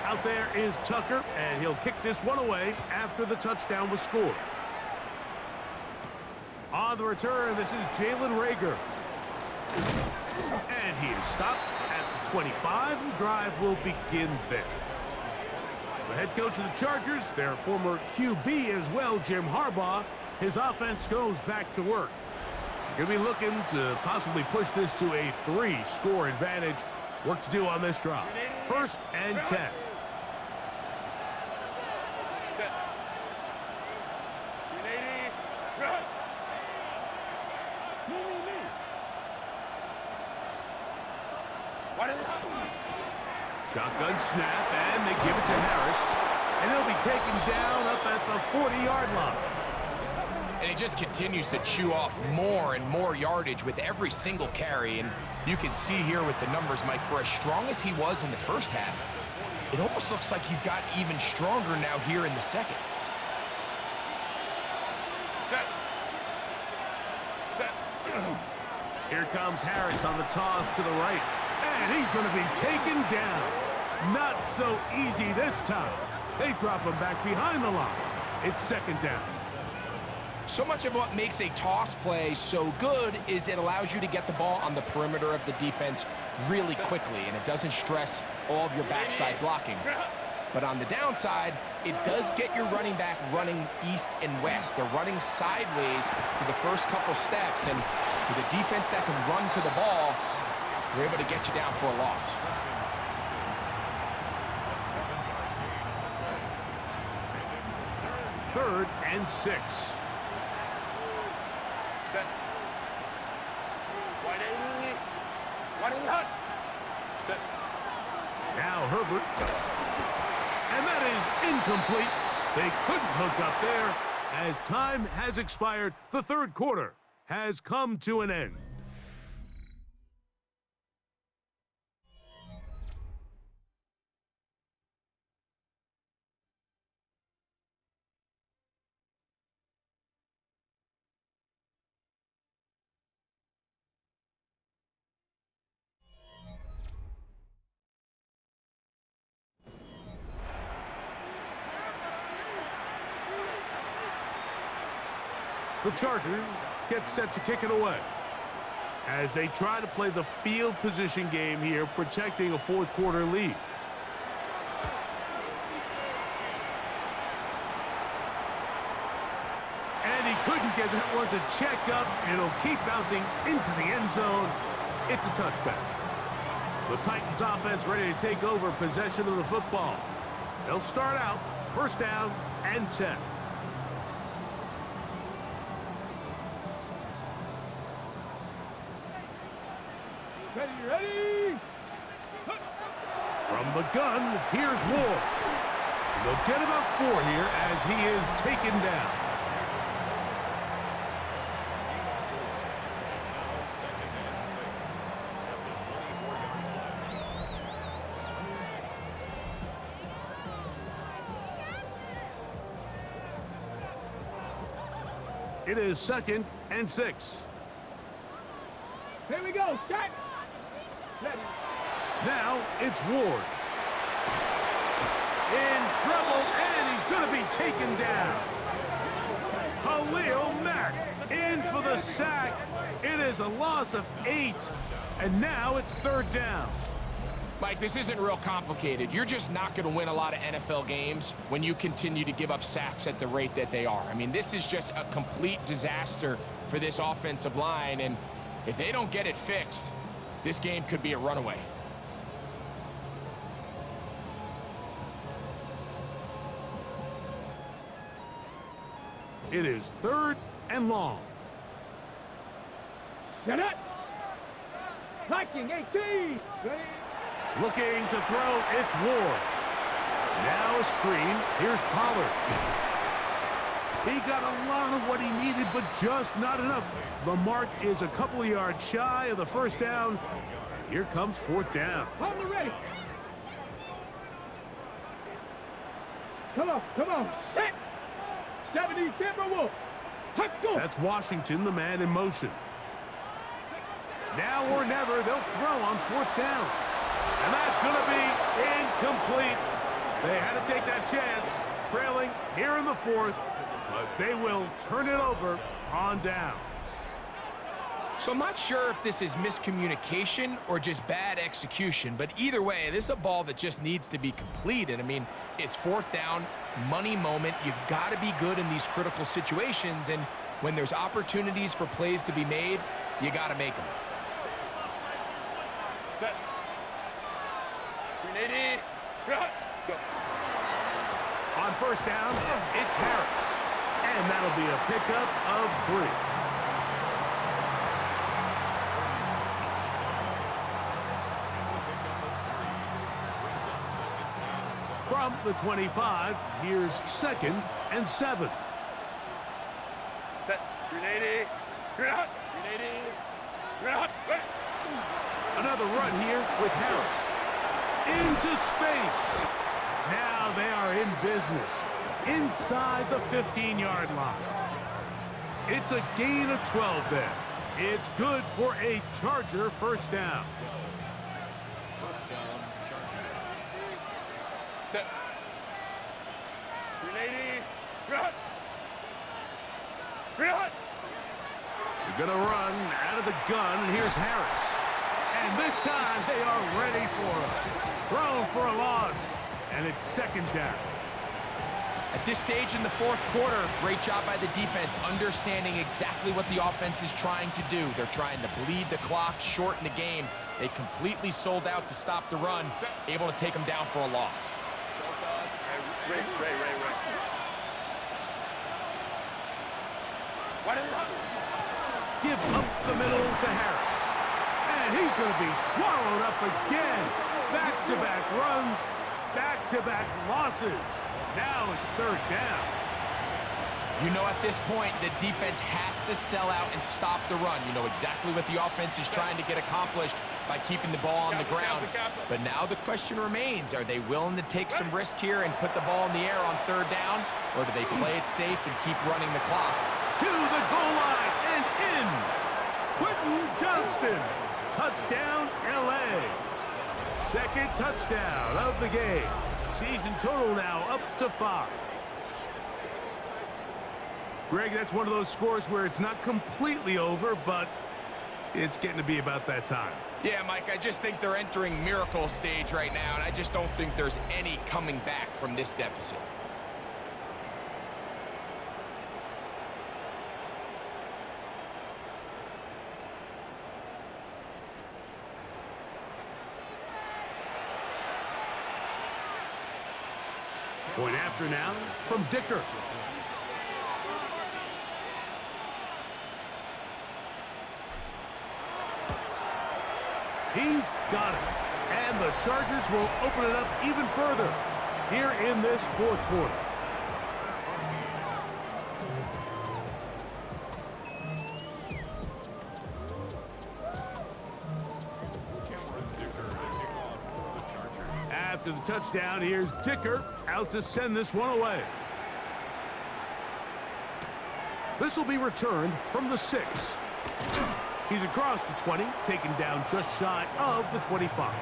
Out there is Tucker, and he'll kick this one away after the touchdown was scored. On the return, this is Jalen Reagor. And he is stopped at the 25. The drive will begin there. The head coach of the Chargers, their former QB as well, Jim Harbaugh, his offense goes back to work. Going to be looking to possibly push this to a 3-score advantage. Work to do on this drive. 1st and 10. Shotgun snap, and they give it to Harris. And he'll be taken down up at the 40-yard line. And he just continues to chew off more and more yardage with every single carry. And you can see here with the numbers, Mike, for as strong as he was in the first half, it almost looks like he's got even stronger now here in the second. Set. Set. Here comes Harris on the toss to the right. And he's going to be taken down. Not so easy this time. They drop him back behind the line. It's second down. So much of what makes a toss play so good is it allows you to get the ball on the perimeter of the defense really quickly, and it doesn't stress all of your backside blocking. But on the downside, it does get your running back running east and west. They're running sideways for the first couple steps, and with a defense that can run to the ball, they're able to get you down for a loss. Third and 6. Set. Wide hot. Set. Now Herbert. And that is incomplete. They couldn't hook up there. As time has expired, the third quarter has come to an end. The Chargers get set to kick it away as they try to play the field position game here, protecting a fourth quarter lead. And he couldn't get that one to check up. It'll keep bouncing into the end zone. It's a touchback. The Titans offense ready to take over possession of the football. They'll start out first down and 10. Ready. From the gun, here's Ward. And they'll get about 4 here as he is taken down. It is second and 6. Here we go. Set. Ready. Now it's Ward. In trouble, and he's going to be taken down. Khalil Mack in for the sack. It is a loss of 8, and now it's third down. Mike, this isn't real complicated. You're just not going to win a lot of NFL games when you continue to give up sacks at the rate that they are. I mean, this is just a complete disaster for this offensive line, and if they don't get it fixed, this game could be a runaway. It is third and long. Get it. Blocking 18. Ready. Looking to throw, it's Ward. Now a screen, here's Pollard. He got a lot of what he needed, but just not enough. The mark is a couple of yards shy of the first down. Here comes fourth down. Pollard ready. Come on. Set. 70 Timberwolves. Let's go. That's Washington, the man in motion. Now or never, they'll throw on fourth down. And that's going to be incomplete. They had to take that chance, trailing here in the fourth, but they will turn it over on down. So I'm not sure if this is miscommunication or just bad execution, but either way, this is a ball that just needs to be completed. I mean, it's fourth down, money moment. You've got to be good in these critical situations, and when there's opportunities for plays to be made, you got to make them. Set. 380. Go. On first down, it's Harris. And that'll be a pickup of 3. From the 25, here's second and 7. Set. Grenade. Grenade. Grenade. Grenade. Another run here with Harris. Into space. Now they are in business. Inside the 15-yard line. It's a gain of 12 there. It's good for a Charger first down. First down, Chargers. Grenade. Grenade. Grenade. They're going to run out of the gun, and here's Harris. And this time they are ready for him. Thrown for a loss, and it's second down. At this stage in the fourth quarter, great job by the defense, understanding exactly what the offense is trying to do. They're trying to bleed the clock, shorten the game. They completely sold out to stop the run, able to take them down for a loss. Ray. What is it? Give up the middle to Harris. And he's going to be swallowed up again. Back-to-back runs, back-to-back losses. Now it's third down. You know, at this point, the defense has to sell out and stop the run. You know exactly what the offense is trying to get accomplished by keeping the ball on the ground. But now the question remains, are they willing to take some risk here and put the ball in the air on third down? Or do they play it safe and keep running the clock? To the goal line and in. Quentin Johnston. Touchdown, L.A. Second touchdown of the game. Season total now up to 5. Greg, that's one of those scores where it's not completely over, but it's getting to be about that time. Yeah, Mike, I just think they're entering miracle stage right now, and I just don't think there's any coming back from this deficit. Point after now from Dicker. He's got it. And the Chargers will open it up even further here in this fourth quarter. After the touchdown, here's Dicker out to send this one away. This will be returned from the 6. He's across the 20, taken down just shy of the 25.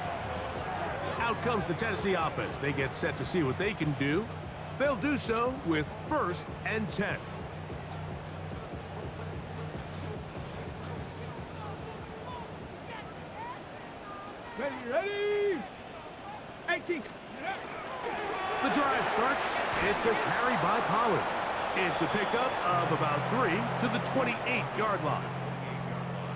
Out comes the Tennessee offense. They get set to see what they can do. They'll do so with 1st and 10. Ready. 18. The drive starts. It's a carry by Pollard. It's a pickup of about 3 to the 28-yard line.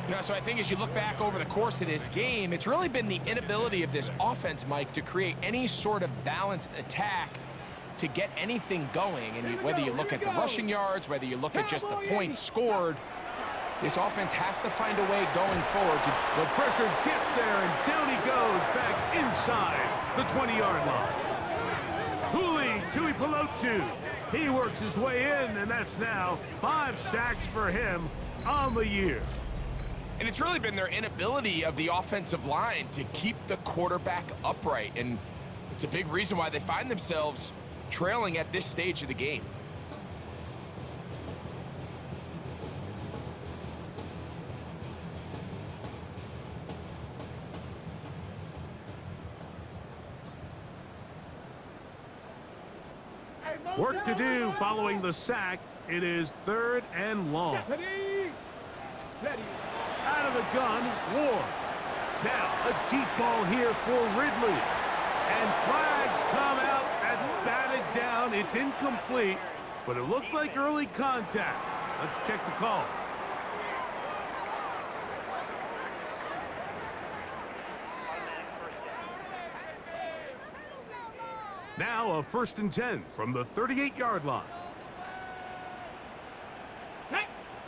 You know, so I think as you look back over the course of this game, it's really been the inability of this offense, Mike, to create any sort of balanced attack to get anything going. And whether you look at the rushing yards, whether you look at just the points scored, this offense has to find a way going forward. The pressure gets there, and down he goes back inside the 20-yard line. Tui Pelotu. He works his way in, and that's now 5 sacks for him on the year. And it's really been their inability of the offensive line to keep the quarterback upright. And it's a big reason why they find themselves trailing at this stage of the game. Work to do following the sack. It is 3rd and long. Out of the gun, Ward. Now a deep ball here for Ridley. And flags come out. That's batted down. It's incomplete, but it looked like early contact. Let's check the call. Now a 1st and 10 from the 38-yard line.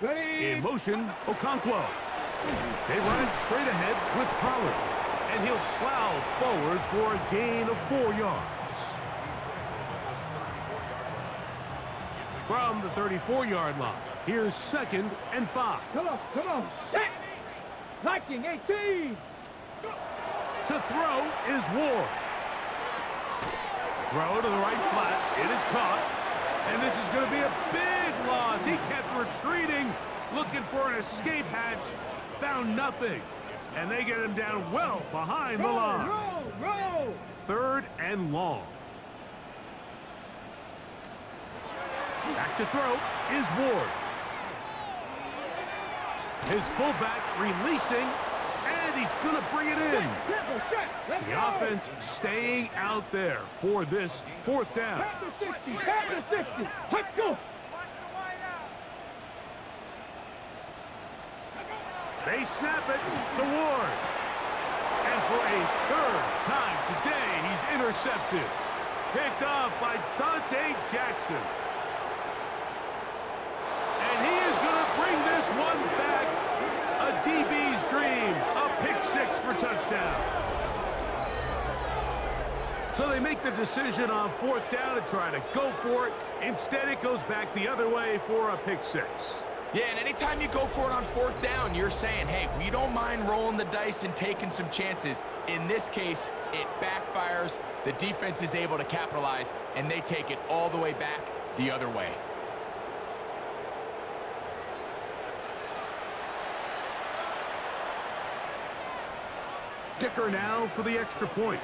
In motion, Okonkwo. They run it straight ahead with Pollard, and he'll plow forward for a gain of 4 yards. From the 34-yard line, here's 2nd and 5. Come on, set! Liking 18! To throw is Ward. Throw to the right flat. It is caught. And this is going to be a big loss. He kept retreating, looking for an escape hatch. Found nothing. And they get him down well behind the line. Roll! 3rd and long. Back to throw is Ward. His fullback releasing, and he's going to bring it in. The offense staying out there for this 4th down. Back to 60, let's go! They snap it to Ward. And for a 3rd time today, he's intercepted. Picked off by Dante Jackson. And he is going to bring this one back. A DB's dream. A pick-6 for touchdown. So they make the decision on 4th down to try to go for it. Instead, it goes back the other way for a pick-6. Yeah, and anytime you go for it on 4th down, you're saying, hey, we don't mind rolling the dice and taking some chances. In this case, it backfires. The defense is able to capitalize, and they take it all the way back the other way. Dicker now for the extra point.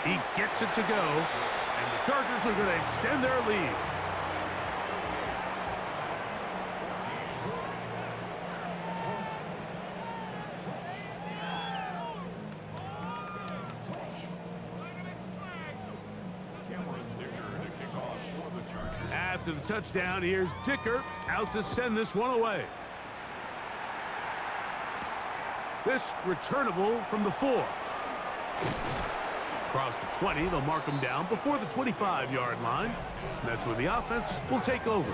He gets it to go, and the Chargers are going to extend their lead. After the touchdown, here's Dicker out to send this one away. This returnable from the 4. Across the 20, they'll mark him down before the 25-yard line. That's where the offense will take over.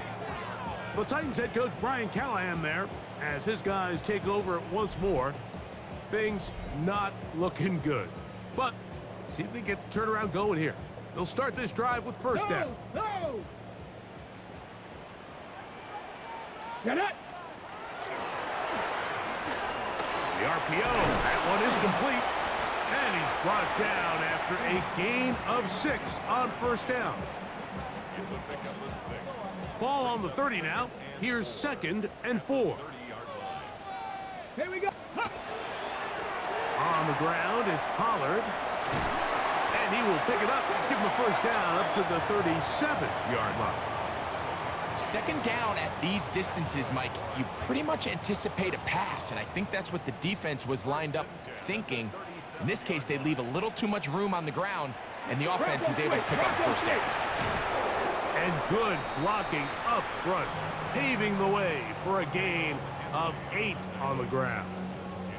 The Titans head coach Brian Callahan there as his guys take over once more. Things not looking good. But see if they get the turnaround going here. They'll start this drive with 1st down. Go! Get it! The RPO, that one is complete. And he's brought down after a gain of 6 on 1st down. It's a pickup of 6. Ball on the 30 now. Here's 2nd and 4. 30-yard line. Here we go! Huh. On the ground, it's Pollard. And he will pick it up. Let's give him a 1st down up to the 37-yard line. 2nd down at these distances, Mike, you pretty much anticipate a pass, and I think that's what the defense was lined up thinking. In this case, they leave a little too much room on the ground, and the offense is able to pick up the 1st down. And good blocking up front, paving the way for a gain of 8 on the ground.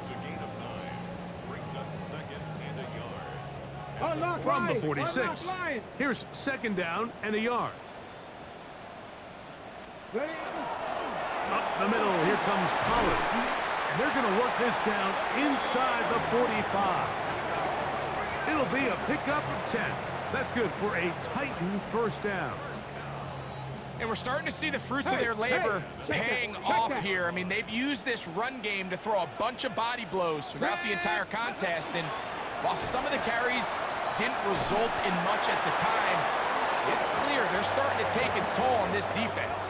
It's a gain of 9. Brings up 2nd and a yard. Unlock From the line. 46, Unlock line. here's 2nd down and a yard. Ready? Up the middle, here comes Pollard. And they're going to work this down inside the 45. It'll be a pickup of 10. That's good for a Titan 1st down. And we're starting to see the fruits of their labor paying off here. I mean, they've used this run game to throw a bunch of body blows throughout the entire contest. And while some of the carries didn't result in much at the time, it's clear they're starting to take its toll on this defense.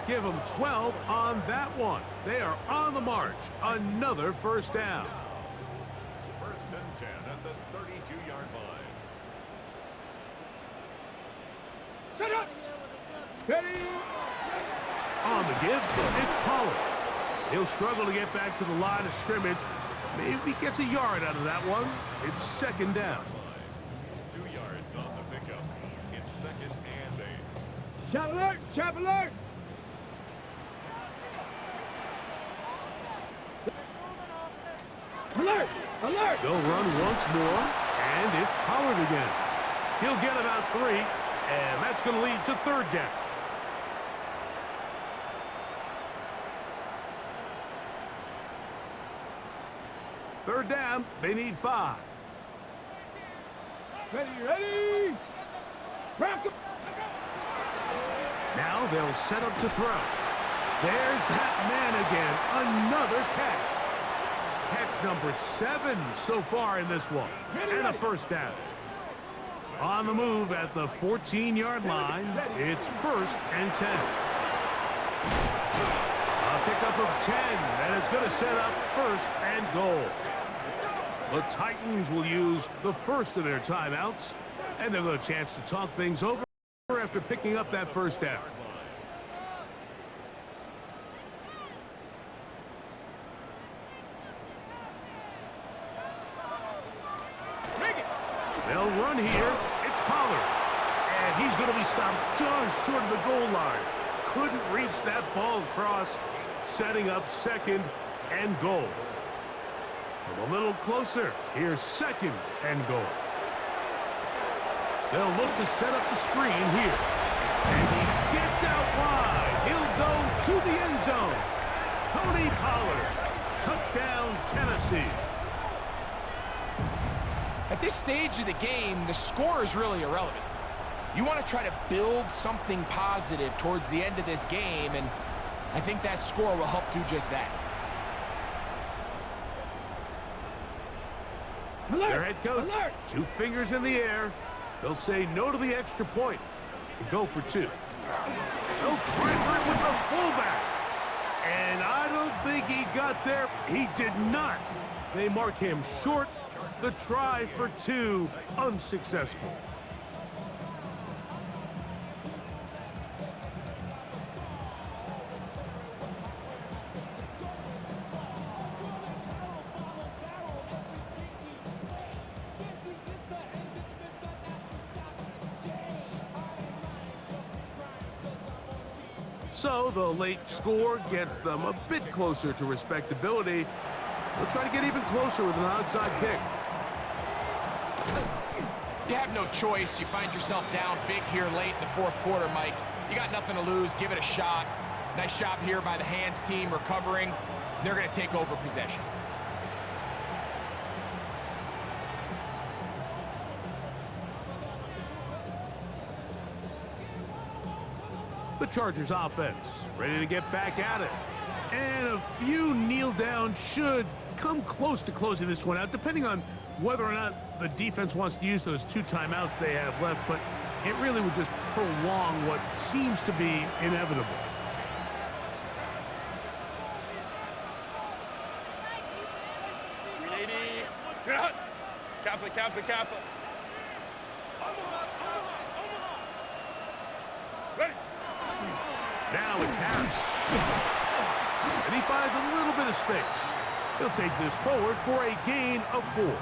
Give them 12 on that one. They are on the march. Another 1st down. 1st and 10 at the 32-yard line. Set up! Ready? On the give, it's Pollard. He'll struggle to get back to the line of scrimmage. Maybe gets a yard out of that one. It's 2nd down. 2 yards on the pickup. It's 2nd and 8. Chop alert! Chop alert! Alert! Alert! They'll run once more, and it's Pollard again. He'll get about 3, and that's going to lead to 3rd down. Third down, they need 5. Ready. Rock 'em. Now they'll set up to throw. There's that man again. Another catch. Catch number 7 so far in this one. And a first down. On the move at the 14-yard line, it's 1st and 10. A pickup of 10, and it's going to set up 1st and goal. The Titans will use the first of their timeouts, and they'll get a chance to talk things over after picking up that first down. They'll run here. It's Pollard. And he's going to be stopped just short of the goal line. Couldn't reach that ball across, setting up 2nd and goal. From a little closer, here's 2nd and goal. They'll look to set up the screen here. And he gets out wide. He'll go to the end zone. Tony Pollard. Touchdown, Tennessee. At this stage of the game, the score is really irrelevant. You want to try to build something positive towards the end of this game, and I think that score will help do just that. Their head coach, 2 fingers in the air. They'll say no to the extra point and go for 2. They'll try for it with the fullback. And I don't think he got there. He did not. They mark him short. The try for 2, unsuccessful. So the late score gets them a bit closer to respectability. They'll try to get even closer with an outside kick. You have no choice. You find yourself down big here late in the 4th quarter, Mike. You got nothing to lose. Give it a shot. Nice job here by the hands team recovering. They're going to take over possession. The Chargers offense ready to get back at it. And a few kneel down should come close to closing this one out, depending on whether or not the defense wants to use those 2 timeouts they have left, but it really would just prolong what seems to be inevitable. Kappa. Ready. Now it's Harris. And he finds a little bit of space. He'll take this forward for a gain of 4.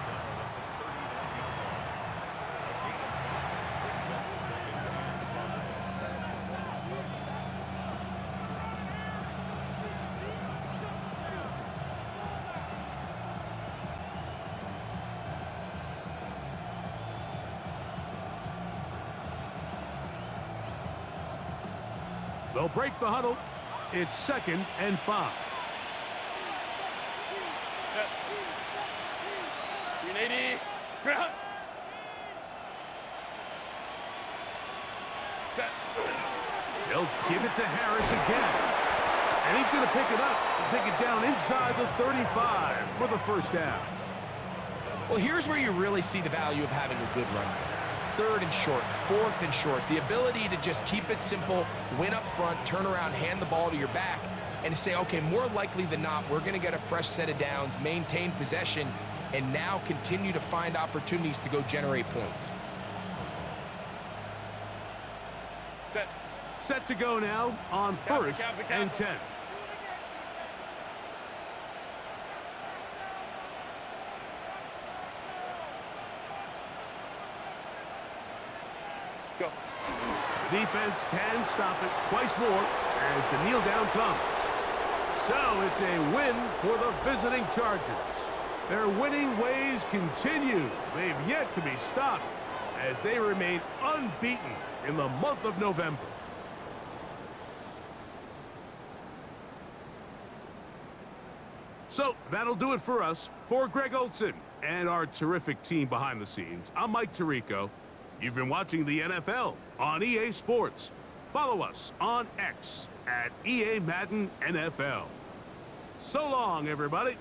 They'll break the huddle. It's 2nd and 5. Set. 380. Ground. Set. They'll give it to Harris again. And he's going to pick it up and take it down inside the 35 for the first down. Well, here's where you really see the value of having a good run. 3rd and short, 4th and short. The ability to just keep it simple, win up front, turn around, hand the ball to your back, and to say, okay, more likely than not, we're going to get a fresh set of downs, maintain possession, and now continue to find opportunities to go generate points. Set to go now on 1st and 10. Go. The defense can stop it twice more as the kneel down comes. So it's a win for the visiting Chargers. Their winning ways continue. They've yet to be stopped as they remain unbeaten in the month of November. So that'll do it for us. For Greg Olson and our terrific team behind the scenes, I'm Mike Tirico. You've been watching the NFL on EA Sports. Follow us on X at EA Madden NFL. So long, everybody.